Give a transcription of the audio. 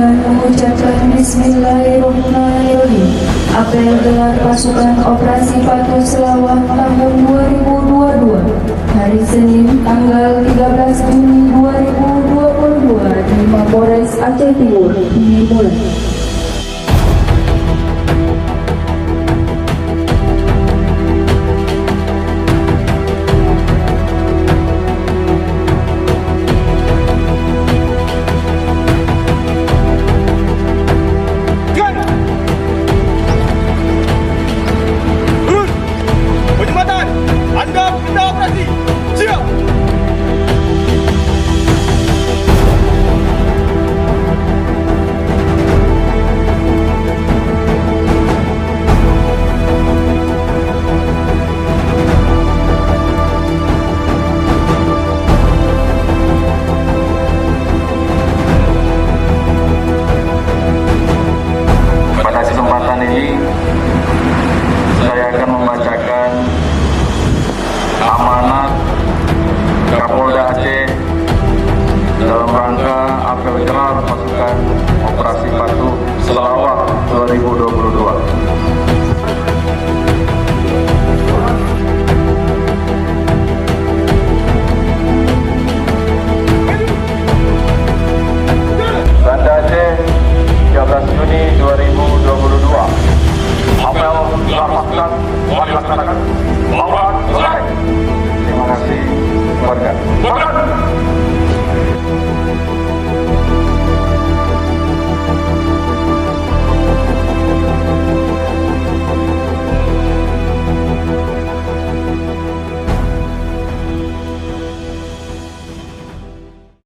dengan mengucapkan Bismillahirrahmanirrahim. Apel gelar pasukan Operasi Patuh Selawah tahun 2022 hari Senin tanggal 13 Juni 2022 di Mapolres Aceh Timur dimulai. Anda pindah operasi. Siap. Pada kesempatan ini saya akan membacakan amanat Kapolda Aceh dalam rangka apel gelar pasukan Operasi Patuh Selawah 2022. Banda Aceh 13 Juni 2022. Apel gelar pasukan telah dilaksanakan. Lawan selesai. Terima kasih warga. Makan.